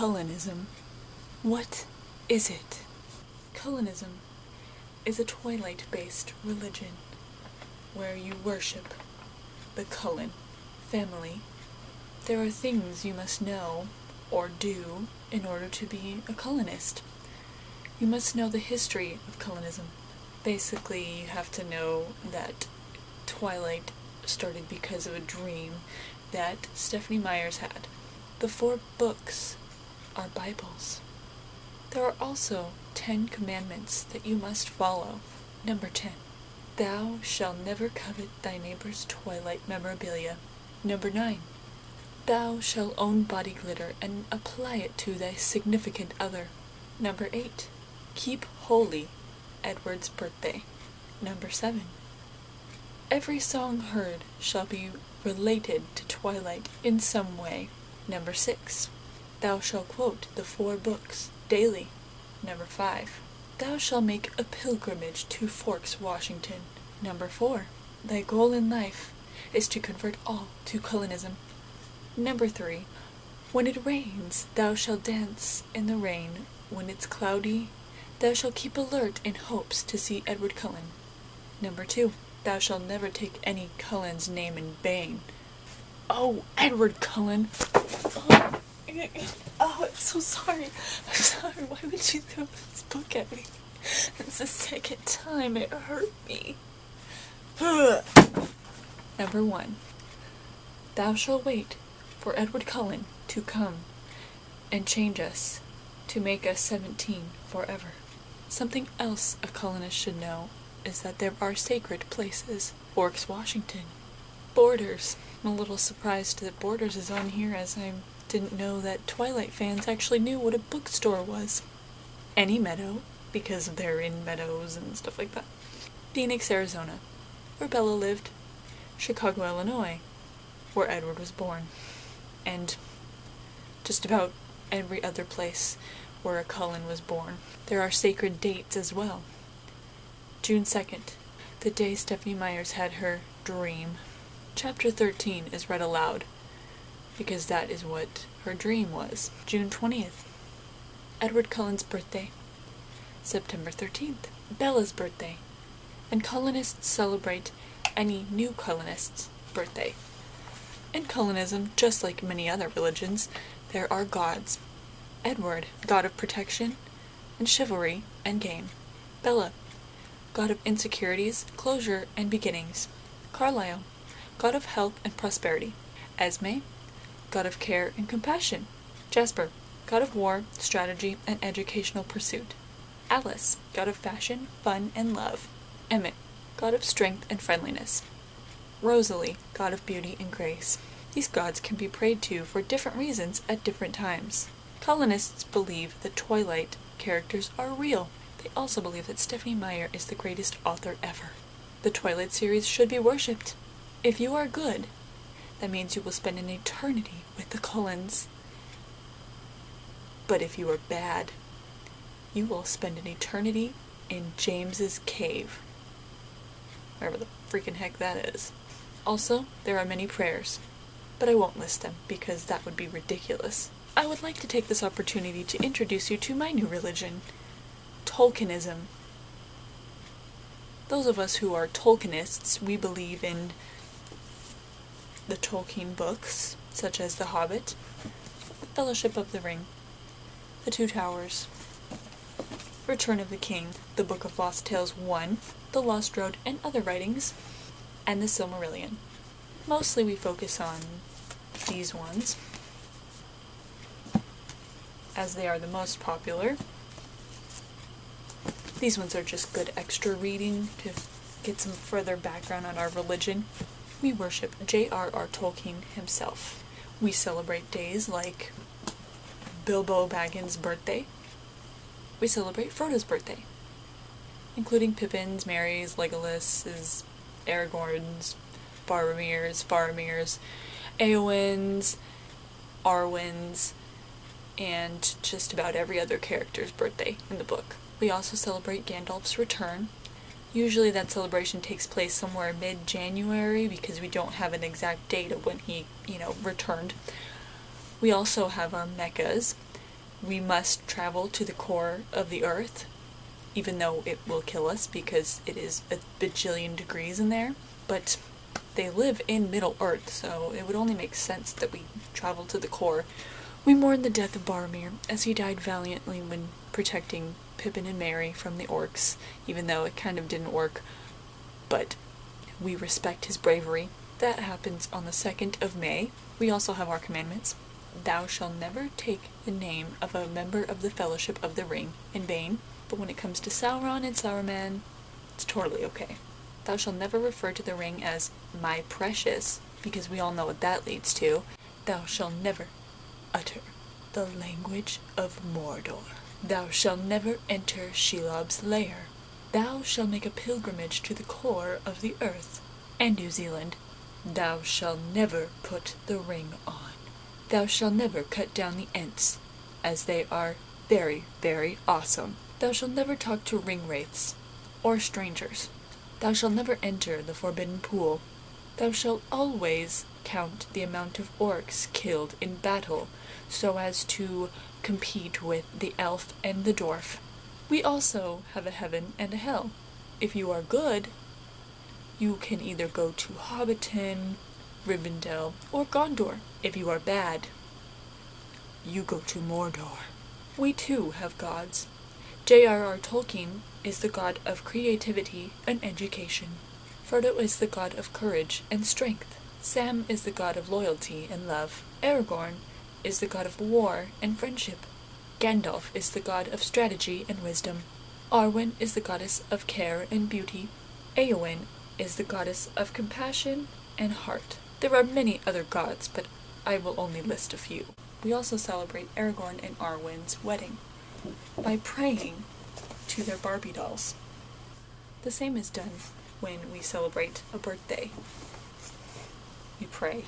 Cullenism. What is it? Cullenism is a twilight-based religion where you worship the Cullen family. There are things you must know or do in order to be a Cullenist. You must know the history of Cullenism. Basically, you have to know that Twilight started because of a dream that Stephenie Meyer's had. The 4 books are Bibles. There are also 10 commandments that you must follow. Number 10. Thou shalt never covet thy neighbor's twilight memorabilia. Number 9. Thou shalt own body glitter and apply it to thy significant other. Number 8. Keep holy Edward's birthday. Number 7. Every song heard shall be related to Twilight in some way. Number 6. Thou shalt quote the 4 books daily. Number 5. Thou shalt make a pilgrimage to Forks, Washington. Number 4. Thy goal in life is to convert all to Cullenism. Number 3. When it rains, thou shalt dance in the rain. When it's cloudy, thou shalt keep alert in hopes to see Edward Cullen. Number 2. Thou shalt never take any Cullen's name in vain. Oh, Edward Cullen! Oh, I'm so sorry. I'm sorry. Why would you throw this book at me? It's the 2nd time it hurt me. Number 1. Thou shalt wait for Edward Cullen to come and change us, to make us 17 forever. Something else a Cullenist should know is that there are sacred places. Forks, Washington. Borders. I'm a little surprised that Borders is on here, as I didn't know that Twilight fans actually knew what a bookstore was. Any Meadow, because they're in meadows and stuff like that. Phoenix, Arizona, where Bella lived. Chicago, Illinois, where Edward was born. And just about every other place where a Cullen was born. There are sacred dates as well. June 2nd, the day Stephenie Meyers had her dream. Chapter 13 is read aloud, because that is what her dream was. June 20th, Edward Cullen's birthday. September 13th, Bella's birthday. And Cullenists celebrate any new Cullenist's birthday. In Cullenism, just like many other religions, there are gods. Edward, god of protection and chivalry and game. Bella, god of insecurities, closure, and beginnings. Carlisle, god of health and prosperity. Esme, god of care and compassion. Jasper, god of war, strategy, and educational pursuit. Alice, god of fashion, fun, and love. Emmett, god of strength and friendliness. Rosalie, god of beauty and grace. These gods can be prayed to for different reasons at different times. Cullenists believe that Twilight characters are real. They also believe that Stephenie Meyer is the greatest author ever. The Twilight series should be worshipped. If you are good, that means you will spend an eternity with the Cullens. But if you are bad, you will spend an eternity in James's cave. Wherever the freaking heck that is. Also, there are many prayers, but I won't list them because that would be ridiculous. I would like to take this opportunity to introduce you to my new religion, Tolkienism. Those of us who are Tolkienists, we believe in the Tolkien books, such as The Hobbit, The Fellowship of the Ring, The Two Towers, Return of the King, The Book of Lost Tales 1, The Lost Road and Other Writings, and The Silmarillion. Mostly we focus on these ones, as they are the most popular. These ones are just good extra reading to get some further background on our religion. We worship J.r.r. Tolkien himself. We celebrate days like Bilbo Baggins' birthday. We celebrate Frodo's birthday, including Pippin's, Merry's, Legolas's, Aragorn's, Boromir's, Éowyn's, Arwen's, and just about every other character's birthday in the book. We also celebrate Gandalf's return. Usually that celebration takes place somewhere mid-January because we don't have an exact date of when he, returned. We also have our Meccas, we must travel to the core of the earth, even though it will kill us because it is a bajillion degrees in there. But they live in Middle Earth, so it would only make sense that we travel to the core. We mourn the death of Boromir, as he died valiantly when protecting Pippin and Merry from the orcs, even though it kind of didn't work, but we respect his bravery. That happens on the 2nd of May. We also have our commandments. Thou shalt never take the name of a member of the Fellowship of the Ring in vain, but when it comes to Sauron and Saruman, it's totally okay. Thou shalt never refer to the ring as my precious, because we all know what that leads to. Thou shalt never utter the language of Mordor. Thou shalt never enter Shelob's lair. Thou shalt make a pilgrimage to the core of the earth and New Zealand. Thou shalt never put the ring on. Thou shalt never cut down the Ents, as they are very, very awesome. Thou shalt never talk to ring wraiths or strangers. Thou shalt never enter the forbidden pool. Thou shalt always count the amount of orcs killed in battle, so as to compete with the elf and the dwarf. We also have a heaven and a hell. If you are good, you can either go to Hobbiton, Rivendell, or Gondor. If you are bad, you go to Mordor. We too have gods. j.r.r. Tolkien is the god of creativity and education. Frodo is the god of courage and strength. Sam is the god of loyalty and love. Aragorn is the god of war and friendship. Gandalf is the god of strategy and wisdom. Arwen is the goddess of care and beauty. Eowyn is the goddess of compassion and heart. There are many other gods, but I will only list a few. We also celebrate Aragorn and Arwen's wedding by praying to their Barbie dolls. The same is done when we celebrate a birthday. We pray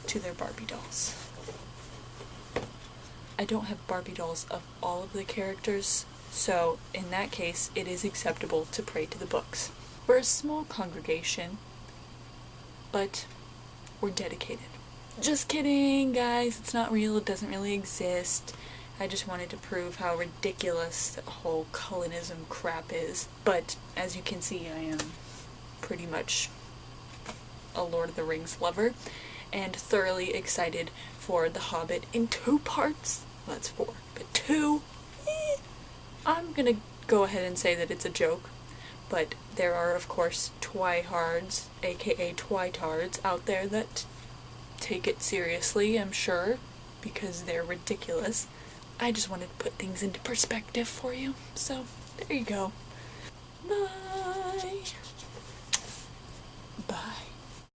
to their Barbie dolls. I don't have Barbie dolls of all of the characters, so in that case it is acceptable to pray to the books. We're a small congregation, but we're dedicated. Just kidding, guys, it's not real, it doesn't really exist. I just wanted to prove how ridiculous the whole Cullenism crap is. But as you can see, I am pretty much a Lord of the Rings lover, and thoroughly excited for The Hobbit in 2 parts. Well, that's 4, but 2? I'm gonna go ahead and say that it's a joke, but there are, of course, twihards, aka twitards, out there that take it seriously, I'm sure, because they're ridiculous. I just wanted to put things into perspective for you, so there you go. Bye!